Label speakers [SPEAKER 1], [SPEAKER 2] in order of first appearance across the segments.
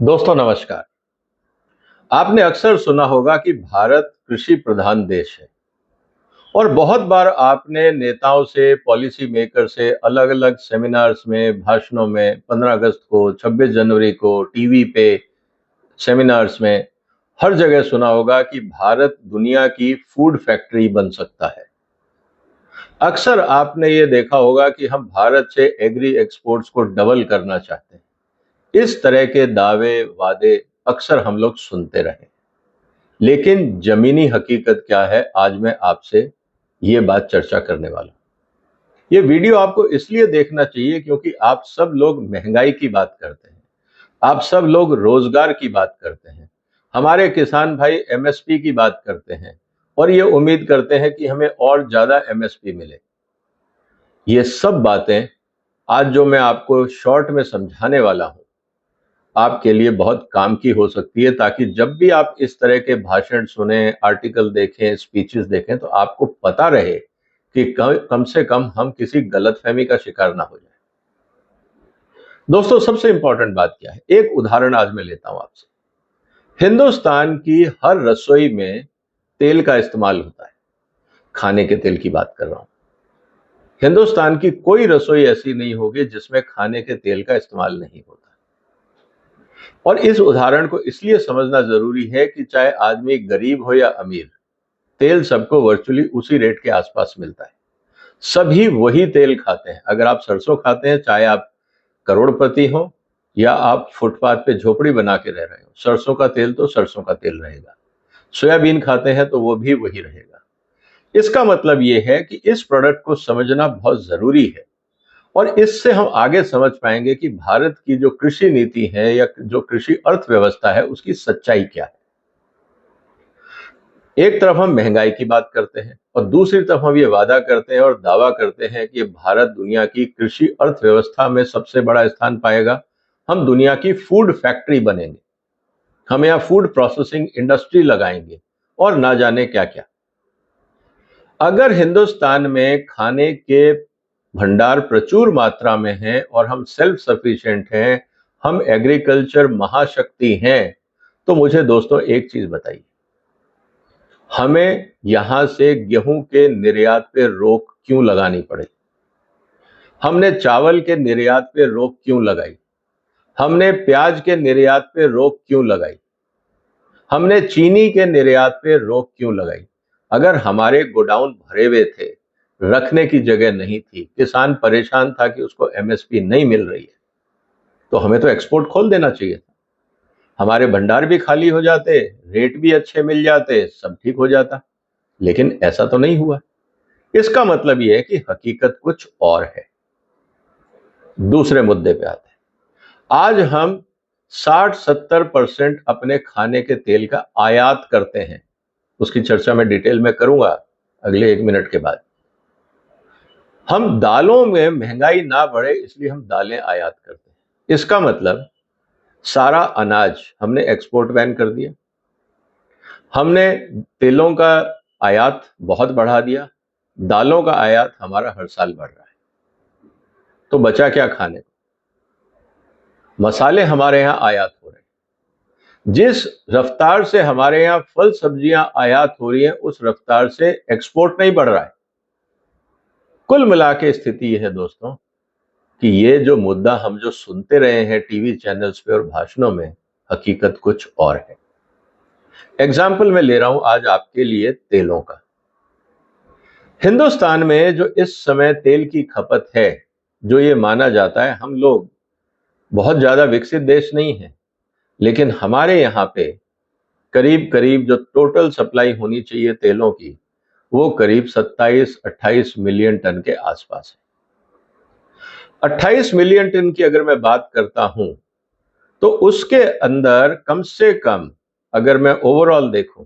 [SPEAKER 1] दोस्तों नमस्कार। आपने अक्सर सुना होगा कि भारत कृषि प्रधान देश है और बहुत बार आपने नेताओं से, पॉलिसी मेकर से अलग-अलग सेमिनार्स में, भाषणों में 15 अगस्त को, 26 जनवरी को, टीवी पे, सेमिनार्स में हर जगह सुना होगा कि भारत दुनिया की फूड फैक्ट्री बन सकता है। अक्सर आपने ये देखा होगा कि हम भारत से एग्री एक्सपोर्ट्स को डबल करना चाहते हैं। इस तरह के दावे, वादे अक्सर हम लोग सुनते रहे। लेकिन ज़मीनी हकीकत क्या है, आज मैं आपसे ये बात चर्चा करने वाला हूँ। ये वीडियो आपको इसलिए देखना चाहिए क्योंकि आप सब लोग महँगाई की बात करते हैं। आप सब लोग रोज़गार की बात करते हैं। हमारे किसान भाई एमएसपी की बात करते हैं और ये उम्मीद करते हैं कि हमें और ज़्यादा एमएसपी मिले। ये सब बातें आज जो मैं आपको शॉर्ट में समझाने वाला हूँ, आपके लिए बहुत काम की हो सकती है ताकि जब भी आप इस तरह के भाषण सुने, आर्टिकल देखें, स्पीचेस देखें तो आपको पता रहे कि कम से कम हम किसी गलतफहमी का शिकार ना हो जाए। दोस्तों सबसे इंपॉर्टेंट बात क्या है? एक उदाहरण आज मैं लेता हूं आपसे। हिंदुस्तान की हर रसोई में तेल का इस्तेमाल होता है। खाने के तेल की बात कर रहा हूं। हिंदुस्तान की कोई रसोई ऐसी नहीं होगी जिसमें खाने के तेल का इस्तेमाल नहीं होता। और इस उदाहरण को इसलिए समझना जरूरी है कि चाहे आदमी गरीब हो या अमीर, तेल सबको वर्चुअली उसी रेट के आसपास मिलता है। सभी वही तेल खाते हैं। अगर आप सरसों खाते हैं, चाहे आप करोड़पति हो या आप फुटपाथ पे झोपड़ी बना के रह रहे हो, सरसों का तेल तो सरसों का तेल रहेगा। सोयाबीन खाते हैं तो वो भी वही रहेगा। इसका मतलब ये है कि इस प्रोडक्ट को समझना बहुत जरूरी है और इससे हम आगे समझ पाएंगे कि भारत की जो कृषि नीति है या जो कृषि अर्थव्यवस्था है उसकी सच्चाई क्या है। एक तरफ हम महंगाई की बात करते हैं और दूसरी तरफ हम ये वादा करते हैं और दावा करते हैं कि भारत दुनिया की कृषि अर्थव्यवस्था में सबसे बड़ा स्थान पाएगा। हम दुनिया की फूड फैक्ट्री बनेंगे। हम यहाँ फूड प्रोसेसिंग इंडस्ट्री लगाएंगे और ना जाने क्या क्या। अगर हिंदुस्तान में खाने के भंडार प्रचुर मात्रा में हैं और हम सेल्फ सफिशिएंट हैं, हम एग्रीकल्चर महाशक्ति हैं, तो मुझे दोस्तों एक चीज बताइए, हमें यहां से गेहूं के निर्यात पे रोक क्यों लगानी पड़े? हमने चावल के निर्यात पे रोक क्यों लगाई? हमने प्याज के निर्यात पे रोक क्यों लगाई? हमने चीनी के निर्यात पे रोक क्यों लगाई? अगर हमारे गोडाउन भरे हुए थे, रखने की जगह नहीं थी, किसान परेशान था कि उसको एमएसपी नहीं मिल रही है, तो हमें तो एक्सपोर्ट खोल देना चाहिए था। हमारे भंडार भी खाली हो जाते, रेट भी अच्छे मिल जाते, सब ठीक हो जाता। लेकिन ऐसा तो नहीं हुआ। इसका मतलब यह है कि हकीकत कुछ और है। दूसरे मुद्दे पे आते हैं। आज हम 60-70% अपने खाने के तेल का आयात करते हैं। उसकी चर्चा मैं डिटेल में करूंगा अगले 1 मिनट के बाद। हम दालों में महंगाई ना बढ़े इसलिए हम दालें आयात करते हैं। इसका मतलब सारा अनाज हमने एक्सपोर्ट बैन कर दिया। हमने तेलों का आयात बहुत बढ़ा दिया। दालों का आयात हमारा हर साल बढ़ रहा है। तो बचा क्या खाने को? मसाले हमारे यहाँ आयात हो रहे हैं। जिस रफ्तार से हमारे यहाँ फल सब्जियां आयात हो रही हैं, उस रफ्तार से एक्सपोर्ट नहीं बढ़ रहा है। कुल मिला के स्थिति यह है दोस्तों कि ये जो मुद्दा हम जो सुनते रहे हैं टीवी चैनल्स पे और भाषणों में, हकीकत कुछ और है। एग्जाम्पल मैं ले रहा हूं आज आपके लिए तेलों का। हिंदुस्तान में जो इस समय तेल की खपत है, जो ये माना जाता है, हम लोग बहुत ज्यादा विकसित देश नहीं है, लेकिन हमारे यहाँ पे करीब करीब जो टोटल सप्लाई होनी चाहिए तेलों की, वो करीब 27-28 मिलियन टन के आसपास है। 28 मिलियन टन की अगर मैं बात करता हूं तो उसके अंदर कम से कम, अगर मैं ओवरऑल देखूं,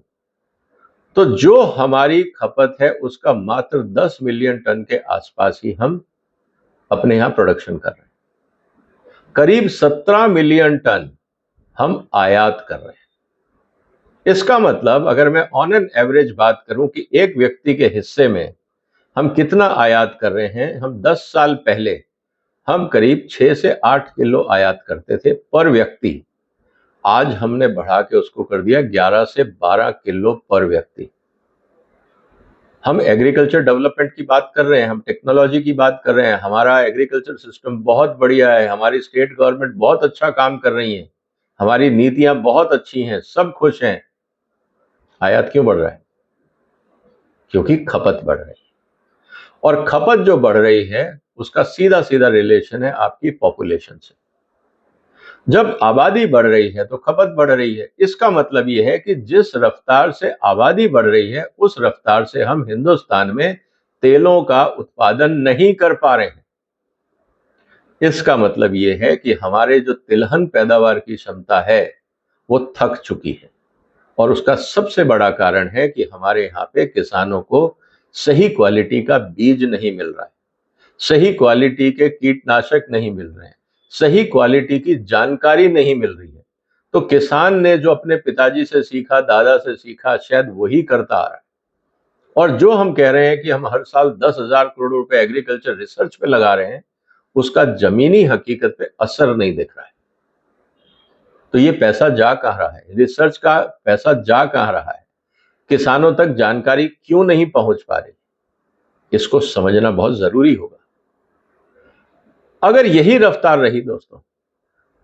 [SPEAKER 1] तो जो हमारी खपत है उसका मात्र 10 मिलियन टन के आसपास ही हम अपने यहां प्रोडक्शन कर रहे हैं। करीब 17 मिलियन टन हम आयात कर रहे हैं। इसका मतलब अगर मैं ऑन एन एवरेज बात करूं कि एक व्यक्ति के हिस्से में हम कितना आयात कर रहे हैं, हम 10 साल पहले हम करीब 6 से 8 किलो आयात करते थे पर व्यक्ति। आज हमने बढ़ा के उसको कर दिया 11 से 12 किलो पर व्यक्ति। हम एग्रीकल्चर डेवलपमेंट की बात कर रहे हैं, हम टेक्नोलॉजी की बात कर रहे हैं, हमारा एग्रीकल्चर सिस्टम बहुत बढ़िया है, हमारी स्टेट गवर्नमेंट बहुत अच्छा काम कर रही है, हमारी नीतियां बहुत अच्छी हैं, सब खुश हैं। आयात क्यों बढ़ रहा है? क्योंकि खपत बढ़ रही है, और खपत जो बढ़ रही है उसका सीधा सीधा रिलेशन है आपकी पॉपुलेशन से। जब आबादी बढ़ रही है तो खपत बढ़ रही है। इसका मतलब यह है कि जिस रफ्तार से आबादी बढ़ रही है उस रफ्तार से हम हिंदुस्तान में तेलों का उत्पादन नहीं कर पा रहे हैं। इसका मतलब यह है कि हमारे जो तिलहन पैदावार की क्षमता है वो थक चुकी है, और उसका सबसे बड़ा कारण है कि हमारे यहाँ पे किसानों को सही क्वालिटी का बीज नहीं मिल रहा है, सही क्वालिटी के कीटनाशक नहीं मिल रहे हैं, सही क्वालिटी की जानकारी नहीं मिल रही है। तो किसान ने जो अपने पिताजी से सीखा, दादा से सीखा, शायद वही करता आ रहा है। और जो हम कह रहे हैं कि हम हर साल 10,000 करोड़ रुपए एग्रीकल्चर रिसर्च पे लगा रहे हैं, उसका जमीनी हकीकत पे असर नहीं दिख रहा है। तो ये पैसा जा कहां रहा है? रिसर्च का पैसा जा कहां रहा है? किसानों तक जानकारी क्यों नहीं पहुंच पा रही? इसको समझना बहुत जरूरी होगा। अगर यही रफ्तार रही दोस्तों,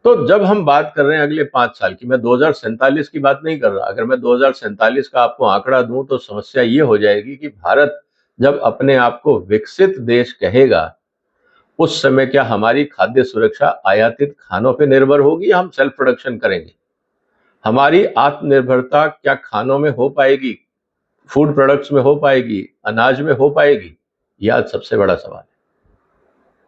[SPEAKER 1] तो जब हम बात कर रहे हैं अगले 5 साल की, मैं 2047 की बात नहीं कर रहा, अगर मैं 2047 का आपको आंकड़ा दूं तो समस्या ये हो जाएगी कि भारत जब अपने आप को विकसित देश कहेगा, उस समय क्या हमारी खाद्य सुरक्षा आयातित खानों पर निर्भर होगी या हम सेल्फ प्रोडक्शन करेंगे? हमारी आत्मनिर्भरता क्या खानों में हो पाएगी, फूड प्रोडक्ट्स में हो पाएगी, अनाज में हो पाएगी? यह आज सबसे बड़ा सवाल है।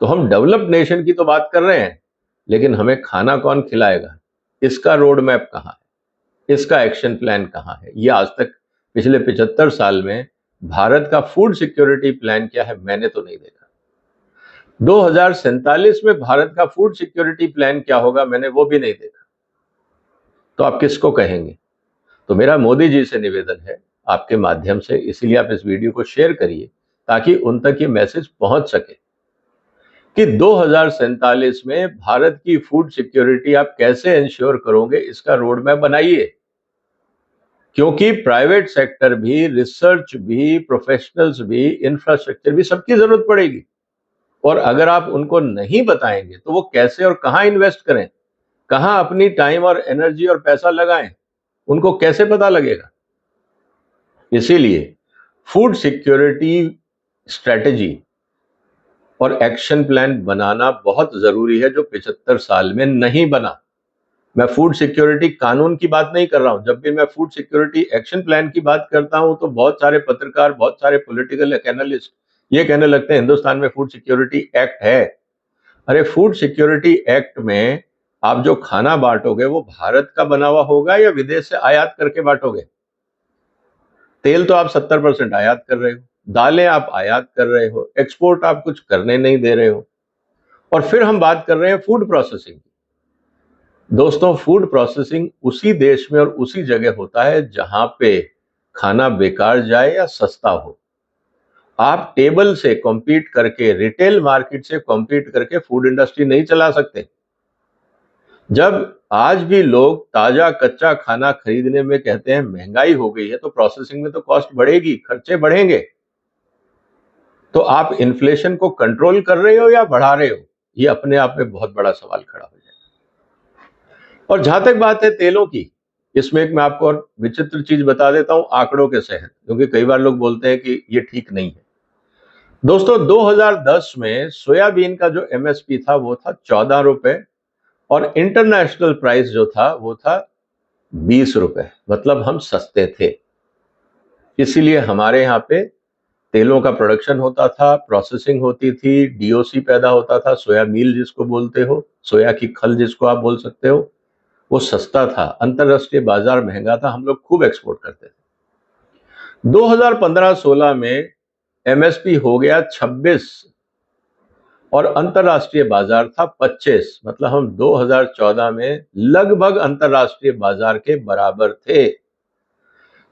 [SPEAKER 1] तो हम डेवलप्ड नेशन की तो बात कर रहे हैं, लेकिन हमें खाना कौन खिलाएगा? इसका रोड मैप कहां है? इसका एक्शन प्लान कहां है? ये आज तक पिछले 75 साल में भारत का फूड सिक्योरिटी प्लान क्या है, मैंने तो नहीं देखा। 2047 में भारत का फूड सिक्योरिटी प्लान क्या होगा, मैंने वो भी नहीं देखा। तो आप किसको कहेंगे? तो मेरा मोदी जी से निवेदन है आपके माध्यम से, इसीलिए आप इस वीडियो को शेयर करिए ताकि उन तक ये मैसेज पहुंच सके कि 2047 में भारत की फूड सिक्योरिटी आप कैसे इंश्योर करोगे, इसका रोड मैप बनाइए। क्योंकि प्राइवेट सेक्टर भी, रिसर्च भी, प्रोफेशनल्स भी, इंफ्रास्ट्रक्चर भी, सबकी जरूरत पड़ेगी। और अगर आप उनको नहीं बताएंगे तो वो कैसे और कहां इन्वेस्ट करें, कहां अपनी टाइम और एनर्जी और पैसा लगाएं, उनको कैसे पता लगेगा? इसीलिए फूड सिक्योरिटी स्ट्रेटजी और एक्शन प्लान बनाना बहुत जरूरी है, जो 75 साल में नहीं बना। मैं फूड सिक्योरिटी कानून की बात नहीं कर रहा हूं। जब भी मैं फूड सिक्योरिटी एक्शन प्लान की बात करता हूं तो बहुत सारे पत्रकार, बहुत सारे पॉलिटिकल एनालिस्ट ये कहने लगते हैं हिंदुस्तान में फूड सिक्योरिटी एक्ट है। अरे फूड सिक्योरिटी एक्ट में आप जो खाना बांटोगे वो भारत का बना हुआ होगा या विदेश से आयात करके बांटोगे? तेल तो आप 70% आयात कर रहे हो, दालें आप आयात कर रहे हो, एक्सपोर्ट आप कुछ करने नहीं दे रहे हो। और फिर हम बात कर रहे हैं फूड प्रोसेसिंग। दोस्तों, फूड प्रोसेसिंग उसी देश में और उसी जगह होता है जहां पे खाना बेकार जाए या सस्ता हो। आप टेबल से कॉम्पीट करके, रिटेल मार्केट से कॉम्पीट करके फूड इंडस्ट्री नहीं चला सकते। जब आज भी लोग ताजा कच्चा खाना खरीदने में कहते हैं महंगाई हो गई है, तो प्रोसेसिंग में तो कॉस्ट बढ़ेगी, खर्चे बढ़ेंगे। तो आप इन्फ्लेशन को कंट्रोल कर रहे हो या बढ़ा रहे हो? ये अपने आप में बहुत बड़ा सवाल खड़ा हो जाएगा। और जहां तक बात है तेलों की, इसमें एक मैं आपको और विचित्र चीज बता देता हूं आंकड़ों के सहित, क्योंकि कई बार लोग बोलते हैं कि ये ठीक नहीं है। दोस्तों, 2010 में सोयाबीन का जो एमएसपी था वो था 14 रुपए, और इंटरनेशनल प्राइस जो था वो था 20 रुपए। मतलब हम सस्ते थे। इसीलिए हमारे यहाँ पे तेलों का प्रोडक्शन होता था, प्रोसेसिंग होती थी, डीओसी पैदा होता था, सोया मील जिसको बोलते हो, सोया की खल जिसको आप बोल सकते हो, वो सस्ता था। अंतरराष्ट्रीय बाजार महंगा था, हम लोग खूब एक्सपोर्ट करते थे। 2015-16 में एमएसपी हो गया 26 और अंतरराष्ट्रीय बाजार था 25। मतलब हम 2014 में लगभग अंतरराष्ट्रीय बाजार के बराबर थे।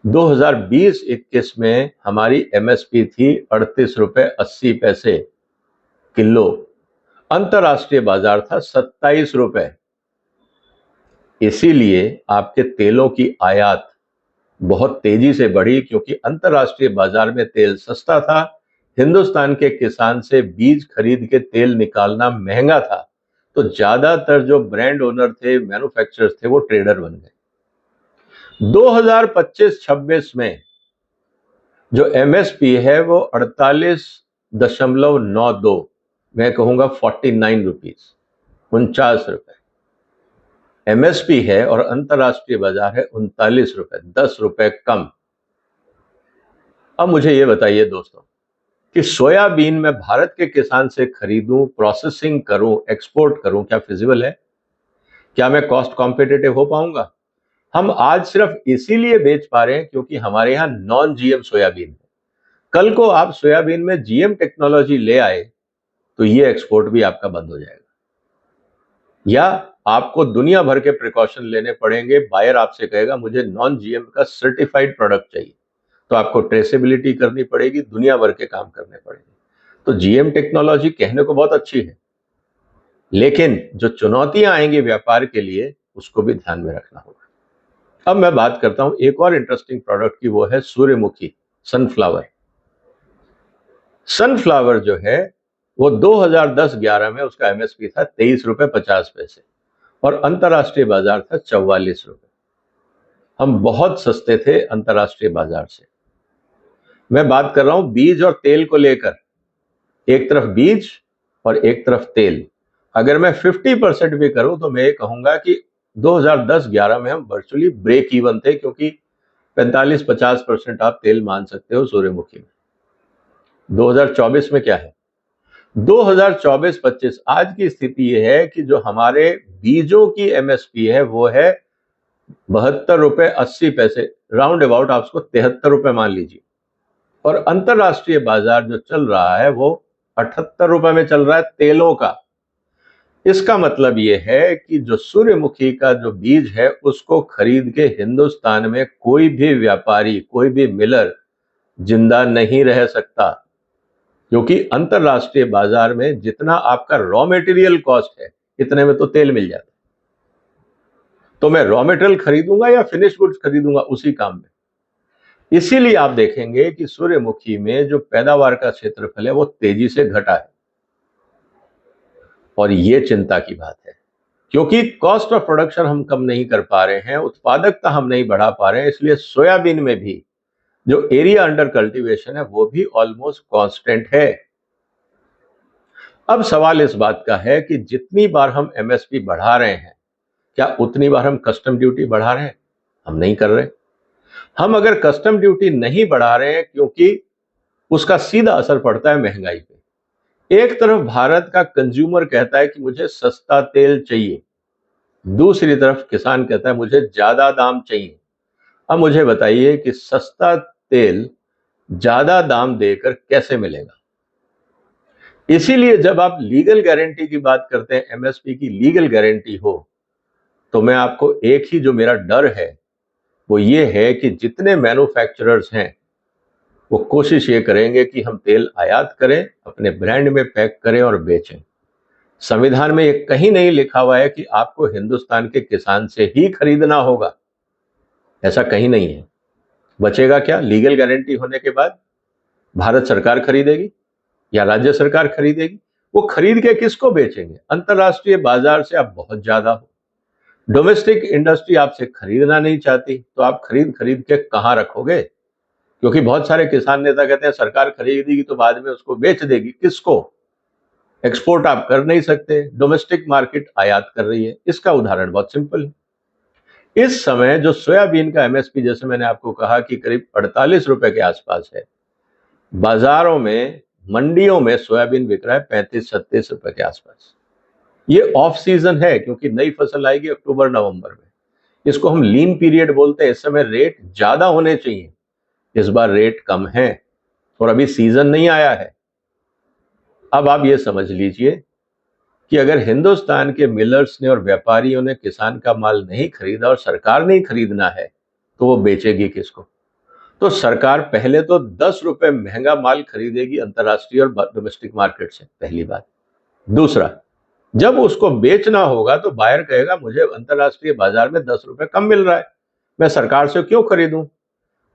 [SPEAKER 1] 2020-21 में हमारी एमएसपी थी 38 रुपए 80 पैसे किलो, अंतरराष्ट्रीय बाजार था 27 रुपए। इसीलिए आपके तेलों की आयात बहुत तेजी से बढ़ी, क्योंकि अंतर्राष्ट्रीय बाजार में तेल सस्ता था। हिंदुस्तान के किसान से बीज खरीद के तेल निकालना महंगा था, तो ज्यादातर जो ब्रांड ओनर थे, मैन्युफैक्चरर्स थे, वो ट्रेडर बन गए। 2025-26 में जो एमएसपी है वो 48.92, मैं कहूंगा 49 रुपीज, 49 रुपए एमएसपी है, और अंतर्राष्ट्रीय बाजार है 39 रुपए, 10 रुपए कम। अब मुझे ये बताइए दोस्तों कि सोयाबीन मैं भारत के किसान से खरीदूं, प्रोसेसिंग करूं, एक्सपोर्ट करूं, क्या फिजिबल है? क्या मैं कॉस्ट कॉम्पिटिटिव हो पाऊंगा? हम आज सिर्फ इसीलिए बेच पा रहे हैं क्योंकि हमारे यहां नॉन जीएम सोयाबीन है। कल को आप सोयाबीन में जीएम टेक्नोलॉजी ले आए तो ये एक्सपोर्ट भी आपका बंद हो जाएगा, या आपको दुनिया भर के प्रिकॉशन लेने पड़ेंगे। बायर आपसे कहेगा मुझे नॉन जीएम का सर्टिफाइड प्रोडक्ट चाहिए, तो आपको ट्रेसेबिलिटी करनी पड़ेगी, दुनिया भर के काम करने पड़ेंगे। तो जीएम टेक्नोलॉजी कहने को बहुत अच्छी है, लेकिन जो चुनौतियां आएंगी व्यापार के लिए, उसको भी ध्यान में रखना होगा। अब मैं बात करता हूं एक और इंटरेस्टिंग प्रोडक्ट की, वो है सूर्यमुखी, सनफ्लावर। सनफ्लावर जो है वो 2010-11 में उसका एमएसपी था 23 रुपए 50 पैसे, और अंतर्राष्ट्रीय बाजार था 44 रुपए। हम बहुत सस्ते थे अंतर्राष्ट्रीय बाजार से। मैं बात कर रहा हूं बीज और तेल को लेकर, एक तरफ बीज और एक तरफ तेल। अगर मैं 50% भी करूं तो मैं ये कहूंगा कि 2010-11 में हम वर्चुअली ब्रेक इवन थे, क्योंकि 45-50% आप तेल मान सकते हो सूर्यमुखी में। 2024 में क्या है? 2024-25 आज की स्थिति यह है कि जो हमारे बीजों की एमएसपी है वो है 72 रुपए 80 पैसे, राउंड अबाउट आप उसको 73 रुपए मान लीजिए, और अंतरराष्ट्रीय बाजार जो चल रहा है वो 78 रुपए में चल रहा है तेलों का। इसका मतलब ये है कि जो सूर्यमुखी का जो बीज है उसको खरीद के हिंदुस्तान में कोई भी व्यापारी, कोई भी मिलर जिंदा नहीं रह सकता, क्योंकि अंतरराष्ट्रीय बाजार में जितना आपका रॉ मटेरियल कॉस्ट है, इतने में तो तेल मिल जाता है। तो मैं रॉ मटेरियल खरीदूंगा या फिनिश गुड्स खरीदूंगा उसी काम में। इसीलिए आप देखेंगे कि सूर्यमुखी में जो पैदावार का क्षेत्रफल है वो तेजी से घटा है, और ये चिंता की बात है, क्योंकि कॉस्ट ऑफ प्रोडक्शन हम कम नहीं कर पा रहे हैं, उत्पादकता हम नहीं बढ़ा पा रहे हैं। इसलिए सोयाबीन में भी जो एरिया अंडर कल्टीवेशन है वो भी ऑलमोस्ट कांस्टेंट है। अब सवाल इस बात का है कि जितनी बार हम एमएसपी बढ़ा रहे हैं, क्या उतनी बार हम कस्टम ड्यूटी बढ़ा रहे हैं? हम नहीं कर रहे। हम अगर कस्टम ड्यूटी नहीं बढ़ा रहे हैं, क्योंकि उसका सीधा असर पड़ता है महंगाई पे। एक तरफ भारत का कंज्यूमर कहता है कि मुझे सस्ता तेल चाहिए, दूसरी तरफ किसान कहता है मुझे ज्यादा दाम चाहिए। अब मुझे बताइए कि सस्ता तेल ज्यादा दाम देकर कैसे मिलेगा? इसीलिए जब आप लीगल गारंटी की बात करते हैं, एमएसपी की लीगल गारंटी हो, तो मैं आपको एक ही जो मेरा डर है वो ये है कि जितने मैन्युफैक्चरर्स हैं वो कोशिश ये करेंगे कि हम तेल आयात करें, अपने ब्रांड में पैक करें और बेचें। संविधान में ये कहीं नहीं लिखा हुआ है कि आपको हिंदुस्तान के किसान से ही खरीदना होगा, ऐसा कहीं नहीं है। बचेगा क्या? लीगल गारंटी होने के बाद भारत सरकार खरीदेगी या राज्य सरकार खरीदेगी। वो खरीद के किसको बेचेंगे? अंतरराष्ट्रीय बाजार से आप बहुत ज्यादा हो। डोमेस्टिक इंडस्ट्री आपसे खरीदना नहीं चाहती, तो आप खरीद खरीद के कहां रखोगे? क्योंकि बहुत सारे किसान नेता कहते हैं सरकार खरीदेगी तो बाद में उसको बेच देगी। किसको? एक्सपोर्ट आप कर नहीं सकते, डोमेस्टिक मार्केट आयात कर रही है। इसका उदाहरण बहुत सिंपल है। इस समय जो सोयाबीन का एमएसपी, जैसे मैंने आपको कहा कि करीब 48 रुपए के आसपास है, बाजारों में, मंडियों में सोयाबीन बिक रहा है 35-37 रुपए के आसपास। ये ऑफ सीजन है, क्योंकि नई फसल आएगी अक्टूबर नवंबर में। इसको हम लीन पीरियड बोलते हैं। इस समय रेट ज्यादा होने चाहिए, इस बार रेट कम है, और अभी सीजन नहीं आया है। अब आप ये समझ लीजिए कि अगर हिंदुस्तान के मिलर्स ने और व्यापारियों ने किसान का माल नहीं खरीदा और सरकार ने ही खरीदना है, तो वो बेचेगी किसको? तो सरकार पहले तो 10 रुपए महंगा माल खरीदेगी अंतर्राष्ट्रीय और डोमेस्टिक मार्केट से, पहली बात। दूसरा, जब उसको बेचना होगा तो बायर कहेगा मुझे अंतरराष्ट्रीय बाजार में 10 रुपए कम मिल रहा है, मैं सरकार से क्यों खरीदूं?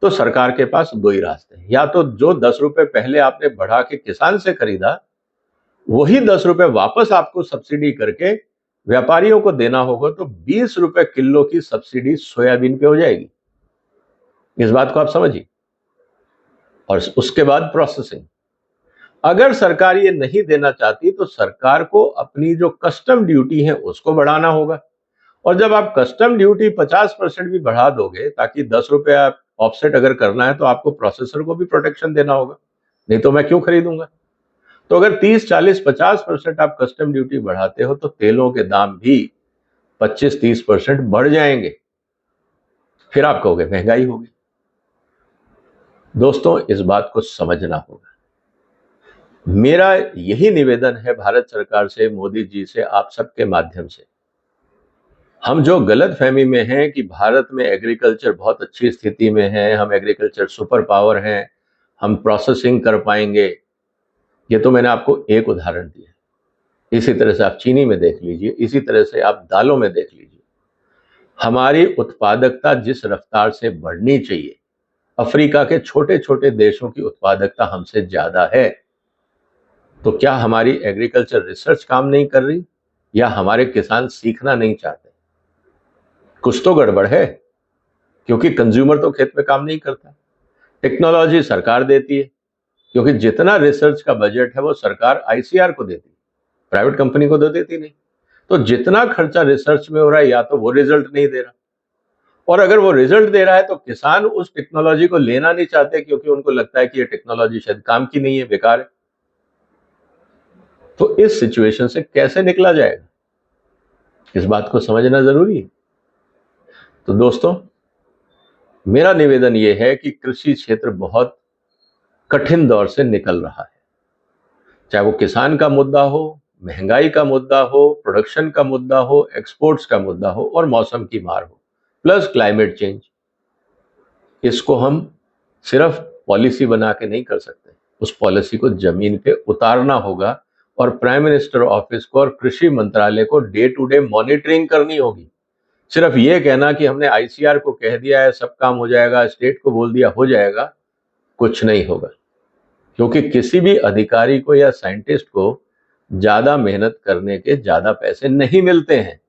[SPEAKER 1] तो सरकार के पास दो ही रास्ते हैं, या तो जो 10 रुपए पहले आपने बढ़ा के किसान से खरीदा, वही 10 रुपए वापस आपको सब्सिडी करके व्यापारियों को देना होगा, तो 20 रुपए किलो की सब्सिडी सोयाबीन पे हो जाएगी। इस बात को आप समझिए। और उसके बाद प्रोसेसिंग। अगर सरकार ये नहीं देना चाहती तो सरकार को अपनी जो कस्टम ड्यूटी है उसको बढ़ाना होगा। और जब आप कस्टम ड्यूटी 50% भी बढ़ा दोगे, ताकि 10 रुपए आप ऑफसेट अगर करना है, तो आपको प्रोसेसर को भी प्रोटेक्शन देना होगा, नहीं तो मैं क्यों खरीदूंगा? तो अगर 30, 40, 50% आप कस्टम ड्यूटी बढ़ाते हो, तो तेलों के दाम भी 25-30% बढ़ जाएंगे। फिर आप कहोगे महंगाई होगी। दोस्तों, इस बात को समझना होगा। मेरा यही निवेदन है भारत सरकार से, मोदी जी से, आप सबके माध्यम से। हम जो गलत फहमी में हैं कि भारत में एग्रीकल्चर बहुत अच्छी स्थिति में है, हम एग्रीकल्चर सुपर पावर हैं, हम प्रोसेसिंग कर पाएंगे, ये तो मैंने आपको एक उदाहरण दिया। इसी तरह से आप चीनी में देख लीजिए, इसी तरह से आप दालों में देख लीजिए। हमारी उत्पादकता जिस रफ्तार से बढ़नी चाहिए, अफ्रीका के छोटे छोटे देशों की उत्पादकता हमसे ज्यादा है। तो क्या हमारी एग्रीकल्चर रिसर्च काम नहीं कर रही, या हमारे किसान सीखना नहीं चाहते? कुछ तो गड़बड़ है, क्योंकि कंज्यूमर तो खेत में काम नहीं करता। टेक्नोलॉजी सरकार देती है, क्योंकि जितना रिसर्च का बजट है वो सरकार आईसीआर को देती है, प्राइवेट कंपनी को तो देती नहीं। तो जितना खर्चा रिसर्च में हो रहा है, या तो वो रिजल्ट नहीं दे रहा, और अगर वो रिजल्ट दे रहा है तो किसान उस टेक्नोलॉजी को लेना नहीं चाहते, क्योंकि उनको लगता है कि ये टेक्नोलॉजी शायद काम की नहीं है, बेकार है। तो इस सिचुएशन से कैसे निकला जाएगा, इस बात को समझना जरूरी है। तो दोस्तों, मेरा निवेदन यह है कि कृषि क्षेत्र बहुत कठिन दौर से निकल रहा है। चाहे वो किसान का मुद्दा हो, महंगाई का मुद्दा हो, प्रोडक्शन का मुद्दा हो, एक्सपोर्ट्स का मुद्दा हो, और मौसम की मार हो, प्लस क्लाइमेट चेंज। इसको हम सिर्फ पॉलिसी बना के नहीं कर सकते, उस पॉलिसी को जमीन पे उतारना होगा, और प्राइम मिनिस्टर ऑफिस को और कृषि मंत्रालय को डे टू डे मॉनिटरिंग करनी होगी। सिर्फ ये कहना कि हमने आईसीआर को कह दिया है सब काम हो जाएगा, स्टेट को बोल दिया हो जाएगा, कुछ नहीं होगा। क्योंकि किसी भी अधिकारी को या साइंटिस्ट को ज्यादा मेहनत करने के ज्यादा पैसे नहीं मिलते हैं,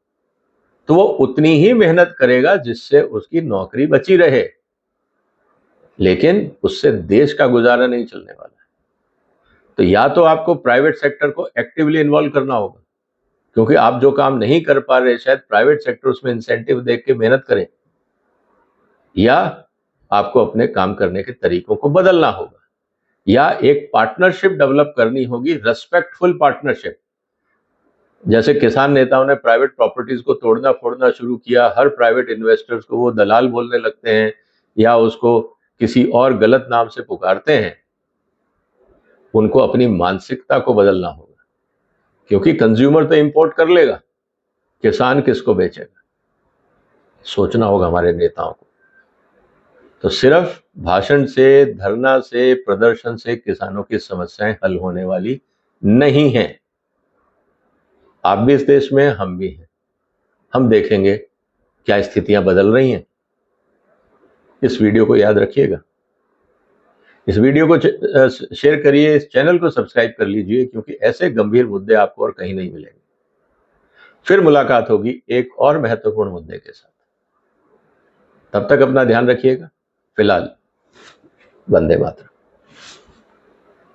[SPEAKER 1] तो वो उतनी ही मेहनत करेगा जिससे उसकी नौकरी बची रहे, लेकिन उससे देश का गुजारा नहीं चलने वाला है। तो या तो आपको प्राइवेट सेक्टर को एक्टिवली इन्वॉल्व करना होगा, क्योंकि आप जो काम नहीं कर पा रहे, शायद प्राइवेट सेक्टर उसमें इंसेंटिव देख के मेहनत करें, या आपको अपने काम करने के तरीकों को बदलना होगा, या एक पार्टनरशिप डेवलप करनी होगी, रेस्पेक्टफुल पार्टनरशिप। जैसे किसान नेताओं ने प्राइवेट प्रॉपर्टीज को तोड़ना फोड़ना शुरू किया, हर प्राइवेट इन्वेस्टर्स को वो दलाल बोलने लगते हैं, या उसको किसी और गलत नाम से पुकारते हैं। उनको अपनी मानसिकता को बदलना होगा, क्योंकि कंज्यूमर तो इंपोर्ट कर लेगा, किसान किसको बेचेगा? सोचना होगा हमारे नेताओं को। तो सिर्फ भाषण से, धरना से, प्रदर्शन से किसानों की समस्याएं हल होने वाली नहीं हैं। आप भी इस देश में, हम भी हैं। हम देखेंगे क्या स्थितियां बदल रही हैं। इस वीडियो को याद रखिएगा, इस वीडियो को शेयर करिए, इस चैनल को सब्सक्राइब कर लीजिए, क्योंकि ऐसे गंभीर मुद्दे आपको और कहीं नहीं मिलेंगे। फिर मुलाकात होगी एक और महत्वपूर्ण मुद्दे के साथ। तब तक अपना ध्यान रखिएगा। फिलहाल वंदे मातरम।